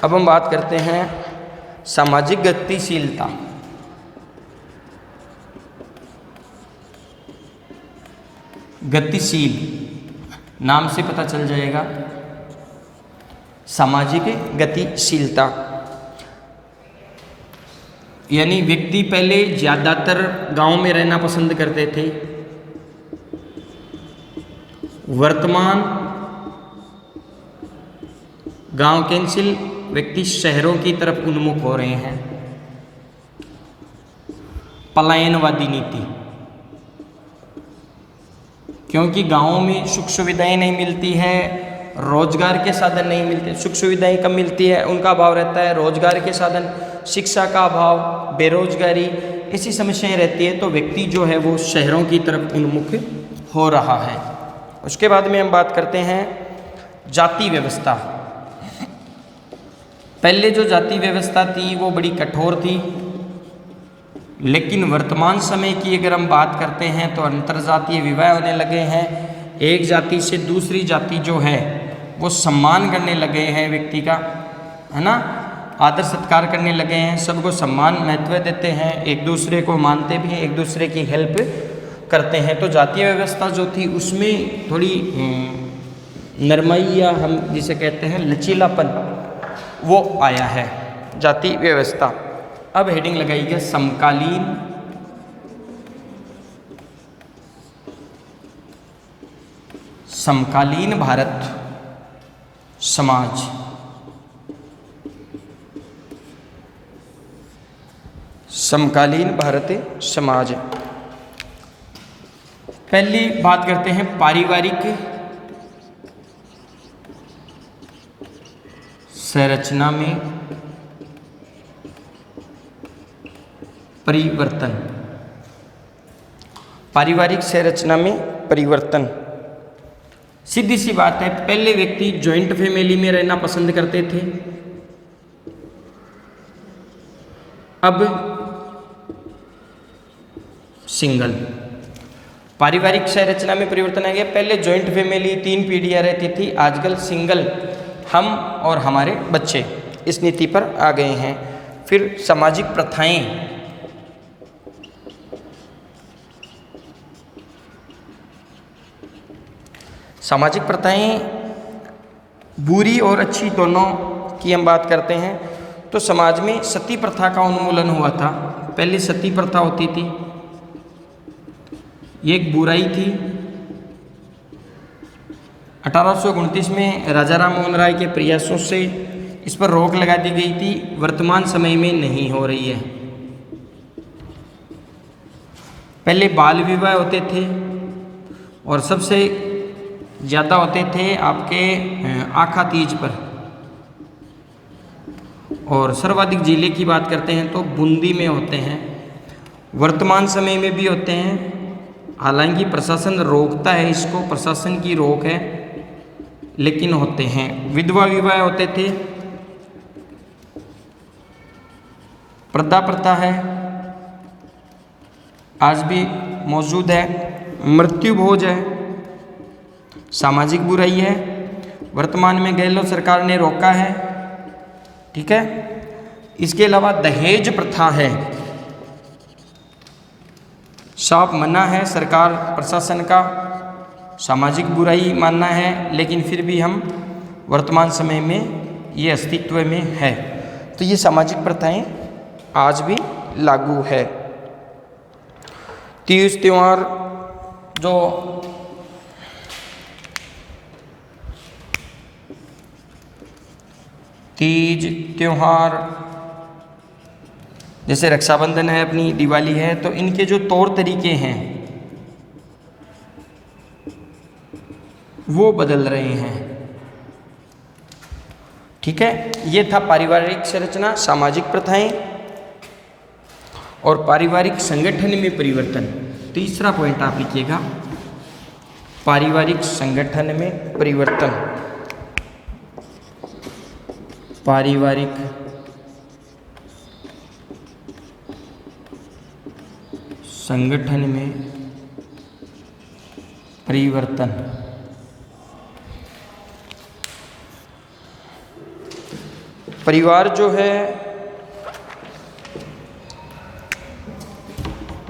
अब हम बात करते हैं सामाजिक गतिशीलता। गतिशील नाम से पता चल जाएगा, सामाजिक गतिशीलता यानी व्यक्ति पहले ज़्यादातर गांव में रहना पसंद करते थे, वर्तमान गांव कैंसिल, व्यक्ति शहरों की तरफ उन्मुख हो रहे हैं। पलायनवादी नीति, क्योंकि गांवों में सुख सुविधाएं नहीं मिलती है, रोजगार के साधन नहीं मिलते। सुख सुविधाएं कम मिलती है, उनका अभाव रहता है, रोजगार के साधन, शिक्षा का अभाव, बेरोजगारी, ऐसी समस्याएं रहती है। तो व्यक्ति जो है वो शहरों की तरफ उन्मुख हो रहा है। उसके बाद में हम बात करते हैं जाति व्यवस्था। पहले जो जाति व्यवस्था थी वो बड़ी कठोर थी, लेकिन वर्तमान समय की अगर हम बात करते हैं तो अंतरजातीय विवाह होने लगे हैं। एक जाति से दूसरी जाति जो है वो सम्मान करने लगे हैं व्यक्ति का, है ना, आदर सत्कार करने लगे हैं, सबको सम्मान महत्व देते हैं, एक दूसरे को मानते भी हैं, एक दूसरे की हेल्प करते हैं। तो जातीय व्यवस्था जो थी उसमें थोड़ी नरमाई या हम जिसे कहते हैं लचीलापन, वो आया है जाति व्यवस्था। अब हेडिंग लगाइए समकालीन भारत समाज। समकालीन भारतीय समाज। पहली बात करते हैं पारिवारिक संरचना में परिवर्तन। पारिवारिक संरचना में परिवर्तन, सीधी सी बात है, पहले व्यक्ति जॉइंट फैमिली में रहना पसंद करते थे, अब सिंगल। पारिवारिक संरचना में परिवर्तन आ गया। पहले जॉइंट फैमिली 3 पीढ़ियां रहती थी, आजकल सिंगल, हम और हमारे बच्चे, इस नीति पर आ गए हैं। फिर सामाजिक प्रथाएं, सामाजिक प्रथाएं बुरी और अच्छी दोनों की हम बात करते हैं तो समाज में सती प्रथा का उन्मूलन हुआ था। पहले सती प्रथा होती थी, ये एक बुराई थी। 1829 में राजा राम मोहन राय के प्रयासों से इस पर रोक लगा दी गई थी, वर्तमान समय में नहीं हो रही है। पहले बाल विवाह होते थे और सबसे ज़्यादा होते थे आपके आखा तीज पर, और सर्वाधिक जिले की बात करते हैं तो बूंदी में होते हैं। वर्तमान समय में भी होते हैं, हालांकि प्रशासन रोकता है इसको, प्रशासन की रोक है, लेकिन होते हैं। विधवा विवाह होते थे, प्रथा प्रथा है, आज भी मौजूद है। मृत्यु भोज है, सामाजिक बुराई है, वर्तमान में गहलोत सरकार ने रोका है, ठीक है। इसके अलावा दहेज प्रथा है, साफ मना है सरकार प्रशासन का, सामाजिक बुराई मानना है, लेकिन फिर भी हम वर्तमान समय में ये अस्तित्व में है। तो ये सामाजिक प्रथाएं आज भी लागू है। तीज त्योहार जो तीज त्योहार जैसे रक्षाबंधन है, अपनी दिवाली है, तो इनके जो तौर तरीके हैं वो बदल रहे हैं, ठीक है। ये था पारिवारिक संरचना, सामाजिक प्रथाएं और पारिवारिक संगठन में परिवर्तन। तीसरा पॉइंट आप लिखिएगा, पारिवारिक संगठन में परिवर्तन। पारिवारिक संगठन में परिवर्तन। परिवार जो है,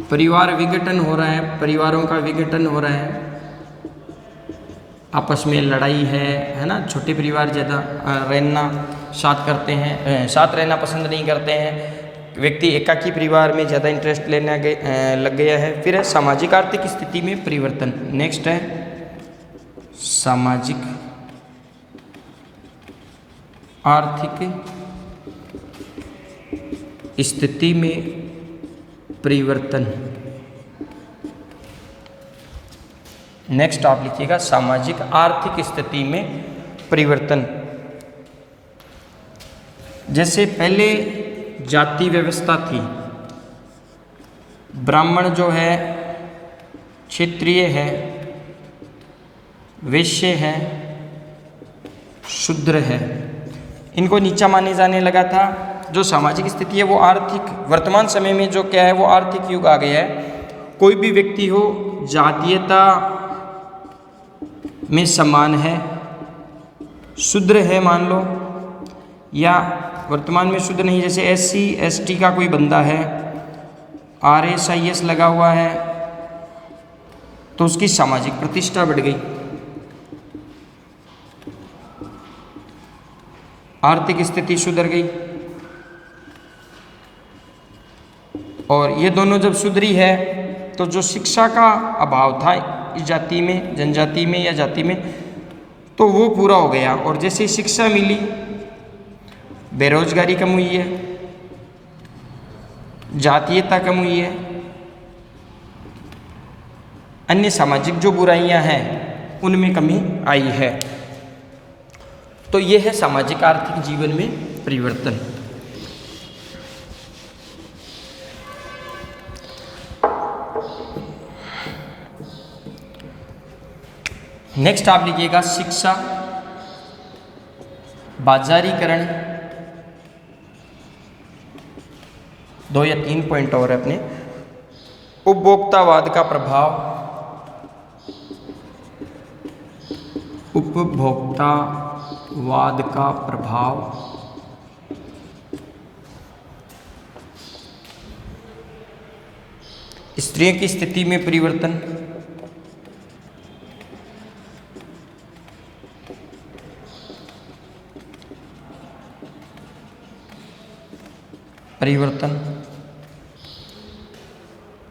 परिवार विघटन हो रहा है, परिवारों का विघटन हो रहा है, आपस में लड़ाई है ना। छोटे परिवार ज़्यादा रहना साथ करते हैं, साथ रहना पसंद नहीं करते हैं, व्यक्ति एकाकी परिवार में ज़्यादा इंटरेस्ट लेने लग गया है। फिर है सामाजिक आर्थिक स्थिति में परिवर्तन। नेक्स्ट है सामाजिक आर्थिक स्थिति में परिवर्तन। नेक्स्ट आप लिखिएगा सामाजिक आर्थिक स्थिति में परिवर्तन। जैसे पहले जाति व्यवस्था थी, ब्राह्मण जो है क्षेत्रीय है, वैश्य है, शूद्र है, इनको नीचा माने जाने लगा था। जो सामाजिक स्थिति है वो आर्थिक, वर्तमान समय में जो क्या है वो आर्थिक युग आ गया है। कोई भी व्यक्ति हो जातीयता में समान है, शूद्र है मान लो, या वर्तमान में शूद्र नहीं, जैसे SC ST का कोई बंदा है, RSIS लगा हुआ है, तो उसकी सामाजिक प्रतिष्ठा बढ़ गई। आर्थिक स्थिति सुधर गई। और ये दोनों जब सुधरी है तो जो शिक्षा का अभाव था इस जाति में, जनजाति में या जाति में, तो वो पूरा हो गया। और जैसे शिक्षा मिली, बेरोजगारी कम हुई है, जातीयता कम हुई है, अन्य सामाजिक जो बुराइयां हैं उनमें कमी आई है। तो यह है सामाजिक आर्थिक जीवन में परिवर्तन। नेक्स्ट आप लिखिएगा शिक्षा, बाजारीकरण, 2 या 3 पॉइंट और है अपने, उपभोक्तावाद का प्रभाव, उपभोक्तावाद का प्रभाव, स्त्रियों की स्थिति में परिवर्तन,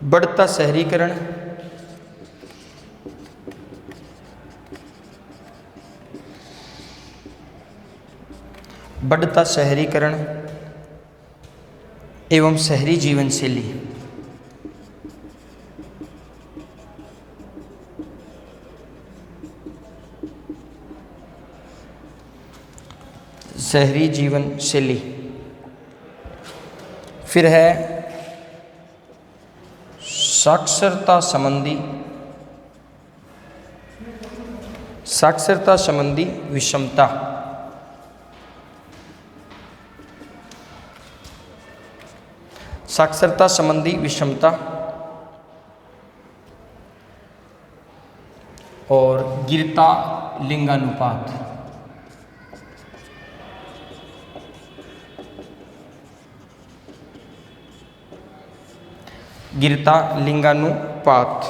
बढ़ता शहरीकरण, बढ़ता शहरीकरण एवं शहरी जीवन शैली, शहरी जीवन शैली। फिर है साक्षरता संबंधी, साक्षरता संबंधी विषमता, साक्षरता संबंधी विषमता और गिरता लिंगानुपात। गिरता लिंगानुपात।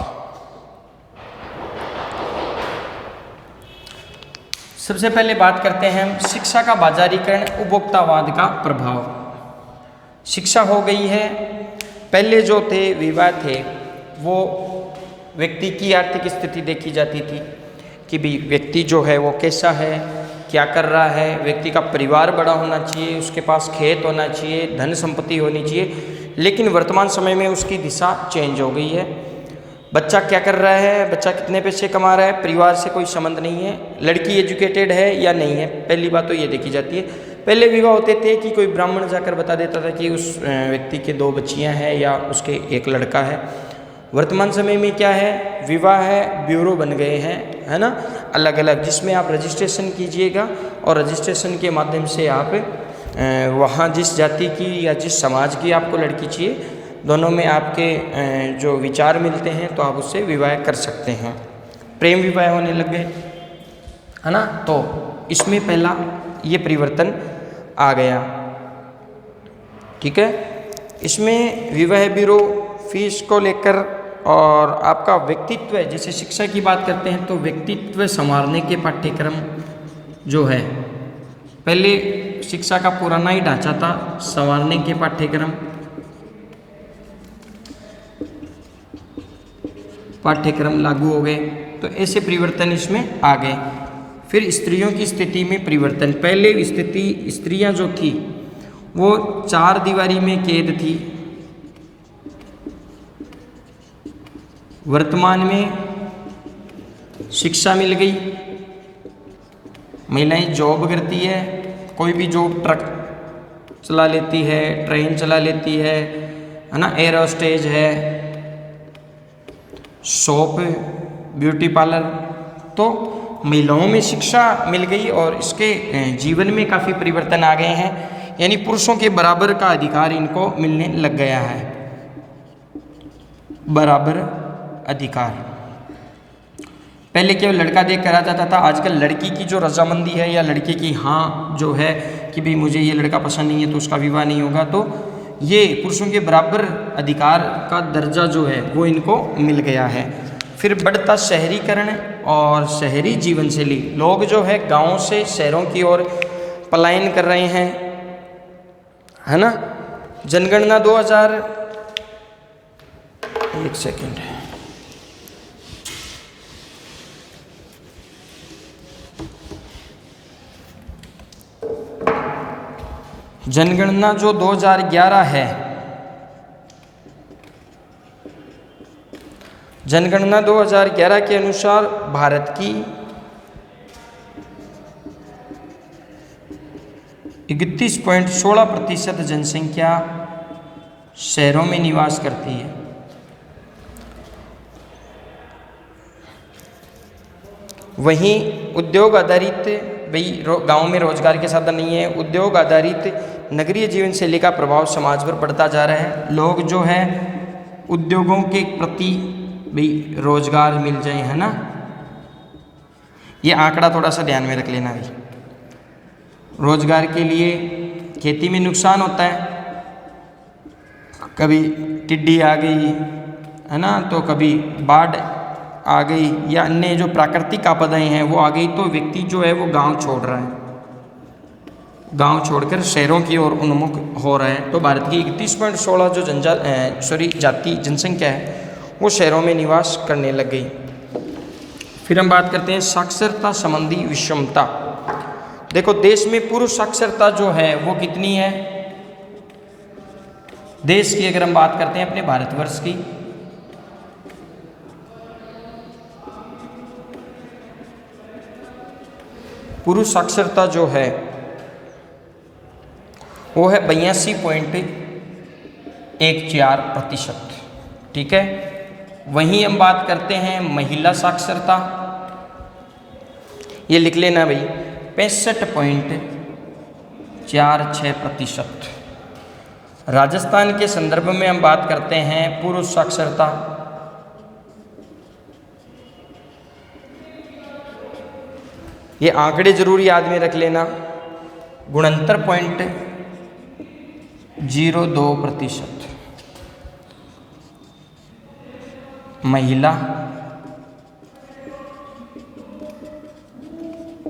सबसे पहले बात करते हैं हम शिक्षा का बाजारीकरण, उपभोक्तावाद का प्रभाव। शिक्षा हो गई है, पहले जो थे विवाह थे वो व्यक्ति की आर्थिक स्थिति देखी जाती थी कि भी व्यक्ति जो है वो कैसा है, क्या कर रहा है, व्यक्ति का परिवार बड़ा होना चाहिए, उसके पास खेत होना चाहिए, धन संपत्ति होनी चाहिए। लेकिन वर्तमान समय में उसकी दिशा चेंज हो गई है। बच्चा क्या कर रहा है, बच्चा कितने पैसे कमा रहा है, परिवार से कोई संबंध नहीं है, लड़की एजुकेटेड है या नहीं है, पहली बात तो ये देखी जाती है। पहले विवाह होते थे कि कोई ब्राह्मण जाकर बता देता था कि उस व्यक्ति के 2 बच्चियां हैं या उसके 1 लड़का है। वर्तमान समय में क्या है, विवाह है, ब्यूरो बन गए हैं, है ना, अलग अलग, जिसमें आप रजिस्ट्रेशन कीजिएगा और रजिस्ट्रेशन के माध्यम से आप वहाँ जिस जाति की या जिस समाज की आपको लड़की चाहिए, दोनों में आपके जो विचार मिलते हैं तो आप उससे विवाह कर सकते हैं। प्रेम विवाह होने लग गए, है ना। तो इसमें पहला ये परिवर्तन आ गया, ठीक है। इसमें विवाह ब्यूरो, फीस को लेकर और आपका व्यक्तित्व, जैसे शिक्षा की बात करते हैं तो व्यक्तित्व संवारने के पाठ्यक्रम जो है, पहले शिक्षा का पुराना ही ढांचा था, संवारने के पाठ्यक्रम लागू हो गए, तो ऐसे परिवर्तन इसमें आ गए। फिर स्त्रियों की स्थिति में परिवर्तन। पहले स्त्रियां जो थी वो 4 दीवारी में कैद थी, वर्तमान में शिक्षा मिल गई, महिलाएं जॉब करती है, कोई भी जॉब, ट्रक चला लेती है, ट्रेन चला लेती है ना, एयर होस्टेज है, शॉप, ब्यूटी पार्लर। तो महिलाओं में शिक्षा मिल गई और इसके जीवन में काफ़ी परिवर्तन आ गए हैं, यानी पुरुषों के बराबर का अधिकार इनको मिलने लग गया है, बराबर अधिकार। पहले केवल लड़का देख कर आ जाता था, आजकल लड़की की जो रजामंदी है या लड़के की हाँ जो है कि भाई मुझे ये लड़का पसंद नहीं है तो उसका विवाह नहीं होगा, तो ये पुरुषों के बराबर अधिकार का दर्जा जो है वो इनको मिल गया है। फिर बढ़ता शहरीकरण और शहरी जीवन शैली, लोग जो है गाँव से शहरों की ओर पलायन कर रहे हैं, है ना। जनगणना 2000, एक सेकेंड, जनगणना जो 2011 है, जनगणना 2011 के अनुसार भारत की 31.16% जनसंख्या शहरों में निवास करती है। वहीं उद्योग आधारित, भाई गांव में रोजगार के साधन नहीं है, उद्योग आधारित नगरीय जीवन शैली का प्रभाव समाज पर पड़ता जा रहा है। लोग जो है उद्योगों के प्रति भाई रोजगार मिल जाए, है ना। ये आंकड़ा थोड़ा सा ध्यान में रख लेना भाई। रोजगार के लिए खेती में नुकसान होता है, कभी टिड्डी आ गई, है ना, तो कभी बाढ़ आ गई या अन्य जो प्राकृतिक आपदाएं हैं वो आ गई, तो व्यक्ति जो है वो गांव छोड़ रहा है, गांव छोड़कर शहरों की ओर उन्मुख हो रहा है। तो भारत की 31.16 जो जाति जनसंख्या है वो शहरों में निवास करने लग गई। फिर हम बात करते हैं साक्षरता संबंधी विषमता। देखो देश में पुरुष साक्षरता जो है वो कितनी है, देश की अगर हम बात करते हैं अपने भारतवर्ष की, पुरुष साक्षरता जो है वो है 82.14%, ठीक है। वहीं हम बात करते हैं महिला साक्षरता, ये लिख लेना भाई 65.46%। राजस्थान के संदर्भ में हम बात करते हैं पुरुष साक्षरता, ये आंकड़े जरूर याद में रख लेना, 69.02%। महिला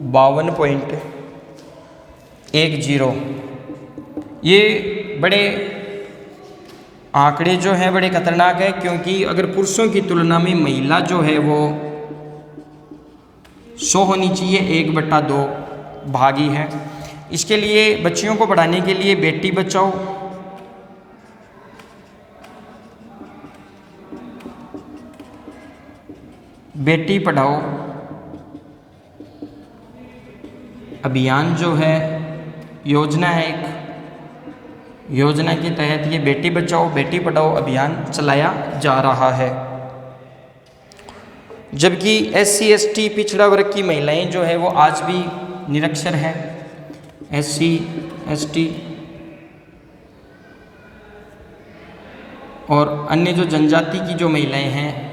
52.10। ये बड़े आंकड़े जो हैं बड़े खतरनाक है, क्योंकि अगर पुरुषों की तुलना में महिला जो है वो 100 होनी चाहिए, 1/2 भागी है। इसके लिए बच्चियों को पढ़ाने के लिए बेटी बचाओ, बेटी पढ़ाओ अभियान जो है, योजना है एक, योजना के तहत ये बेटी बचाओ बेटी पढ़ाओ अभियान चलाया जा रहा है। जबकि SC ST पिछड़ा वर्ग की महिलाएं जो है वो आज भी निरक्षर हैं। SC ST और अन्य जो जनजाति की जो महिलाएं हैं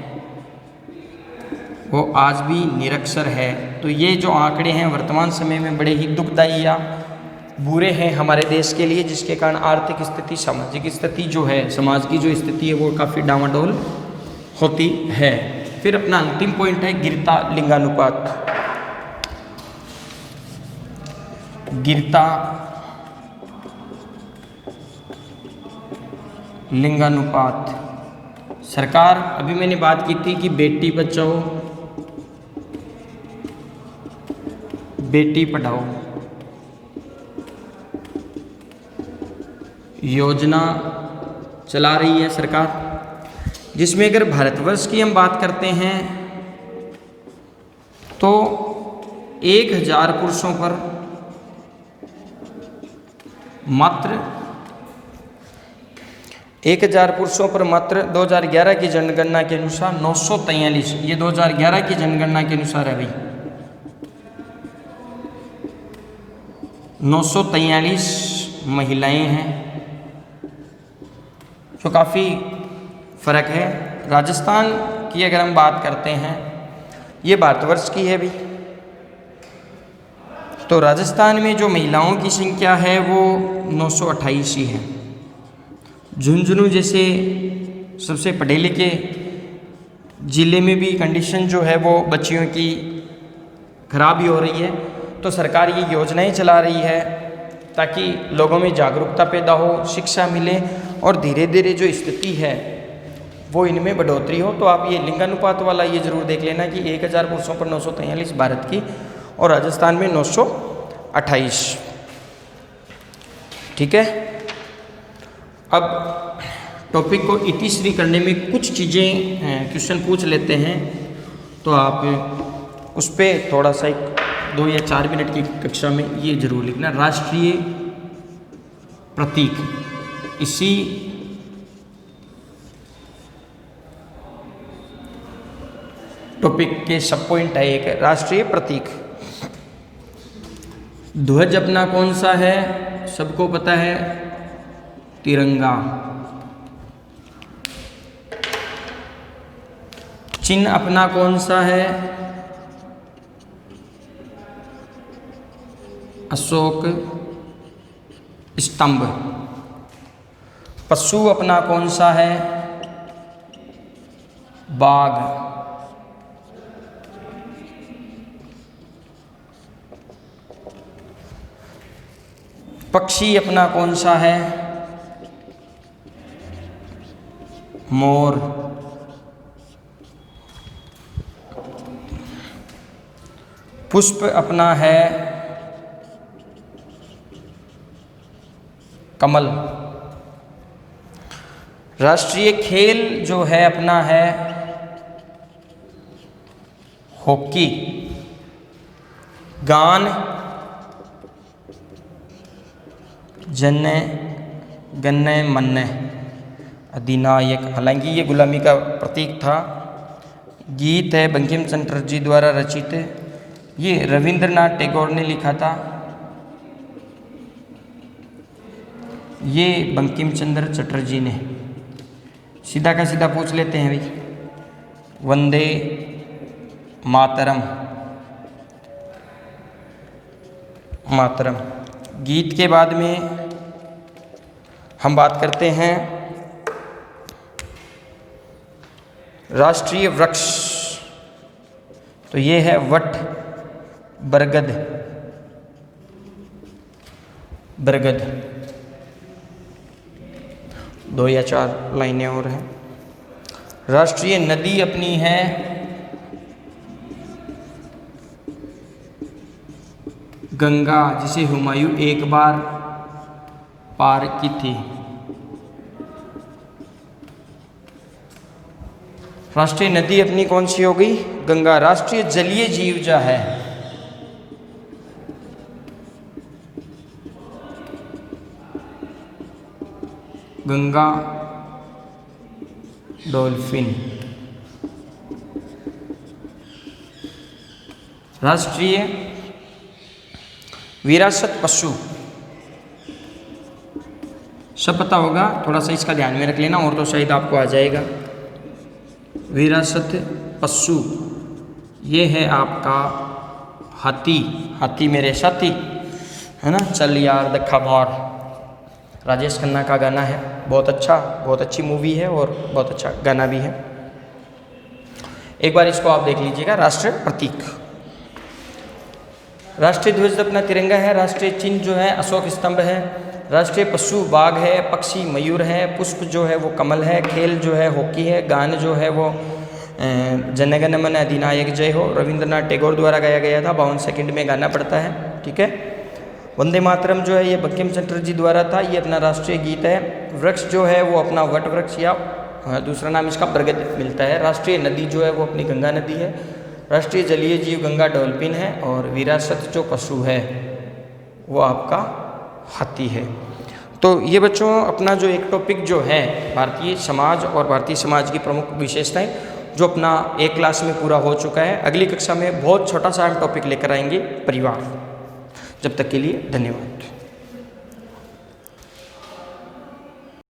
वो आज भी निरक्षर है। तो ये जो आंकड़े हैं वर्तमान समय में बड़े ही दुखदायी या बुरे हैं हमारे देश के लिए, जिसके कारण आर्थिक स्थिति, सामाजिक स्थिति जो है, समाज की जो स्थिति है वो काफ़ी डामाडोल होती है। फिर अपना अंतिम पॉइंट है गिरता लिंगानुपात। गिरता लिंगानुपात। सरकार, अभी मैंने बात की थी कि बेटी बचाओ बेटी पढ़ाओ योजना चला रही है सरकार, जिसमें अगर भारतवर्ष की हम बात करते हैं तो 1000 पुरुषों पर मात्र 2011 की जनगणना के अनुसार 943, ये 2011 की जनगणना के अनुसार है भाई, 943 महिलाएं हैं, जो काफ़ी फ़र्क है। राजस्थान की अगर हम बात करते हैं, ये भारतवर्ष की है भी, तो राजस्थान में जो महिलाओं की संख्या है वो 928 ही है। झुंझुनू जैसे सबसे पढ़े लिखे ज़िले में भी कंडीशन जो है वो बच्चियों की खराब ही हो रही है। तो सरकार ये योजनाएं चला रही है ताकि लोगों में जागरूकता पैदा हो, शिक्षा मिले और धीरे धीरे जो स्थिति है वो इनमें बढ़ोतरी हो। तो आप ये लिंगानुपात वाला ये जरूर देख लेना कि 1000 पुरुषों पर 943 भारत की और राजस्थान में 928। ठीक है। अब टॉपिक को इतिश्री करने में कुछ चीज़ें क्वेश्चन पूछ लेते हैं, तो आप उस पर थोड़ा सा 2 या 4 मिनट की कक्षा में ये जरूर लिखना। राष्ट्रीय प्रतीक, इसी टॉपिक के सब पॉइंट है। एक राष्ट्रीय प्रतीक, ध्वज अपना कौन सा है, सबको पता है, तिरंगा। चिन्ह अपना कौन सा है, अशोक स्तंभ। पशु अपना कौन सा है, बाघ। पक्षी अपना कौन सा है, मोर। पुष्प अपना है कमल। राष्ट्रीय खेल जो है अपना है हॉकी। गान जन्ने गन्ने मन्ने अधिनायक, हालांकि ये गुलामी का प्रतीक था। गीत है बंकिम चंद्र जी द्वारा रचित, ये रविंद्रनाथ टैगोर ने लिखा था। ये बंकिम चंद्र चटर्जी ने। सीधा का सीधा पूछ लेते हैं भाई, वंदे मातरम। मातरम गीत के बाद में हम बात करते हैं राष्ट्रीय वृक्ष, तो ये है वट, बरगद। बरगद 2 या 4 लाइनें और हैं। राष्ट्रीय नदी अपनी है गंगा, जिसे हुमायूं एक बार पार की थी। राष्ट्रीय नदी अपनी कौन सी हो गई, गंगा। राष्ट्रीय जलीय जीव जो है गंगा डॉल्फिन। राष्ट्रीय विरासत पशु, सब पता होगा, थोड़ा सा इसका ध्यान में रख लेना और तो शायद आपको आ जाएगा। विरासत पशु ये है आपका हाथी। हाथी मेरे साथी, है ना। चल यार दखा भार, राजेश खन्ना का गाना है, बहुत अच्छी मूवी है और बहुत अच्छा गाना भी है। एक बार इसको आप देख लीजिएगा। राष्ट्रीय प्रतीक, राष्ट्रीय ध्वज अपना तिरंगा है। राष्ट्रीय चिन्ह जो है अशोक स्तंभ है। राष्ट्रीय पशु बाघ है। पक्षी मयूर है। पुष्प जो है वो कमल है। खेल जो है हॉकी है। गान जो है वो जन गण मन अधिनायक जय हो, रविंद्रनाथ टैगोर द्वारा गाया गया था। 52 सेकंड में गाना पड़ता है। ठीक है। वंदे मातरम जो है ये बंकिम चंद्र जी द्वारा था, ये अपना राष्ट्रीय गीत है। वृक्ष जो है वो अपना वट वृक्ष या दूसरा नाम इसका बरगद मिलता है। राष्ट्रीय नदी जो है वो अपनी गंगा नदी है। राष्ट्रीय जलीय जीव गंगा डॉल्फिन है। और विरासत जो पशु है वो आपका हाथी है। तो ये बच्चों अपना जो एक टॉपिक जो है भारतीय समाज और भारतीय समाज की प्रमुख विशेषताएं जो अपना एक क्लास में पूरा हो चुका है। अगली कक्षा में बहुत छोटा सा हम टॉपिक लेकर आएंगे परिवार। जब तक के लिए धन्यवाद।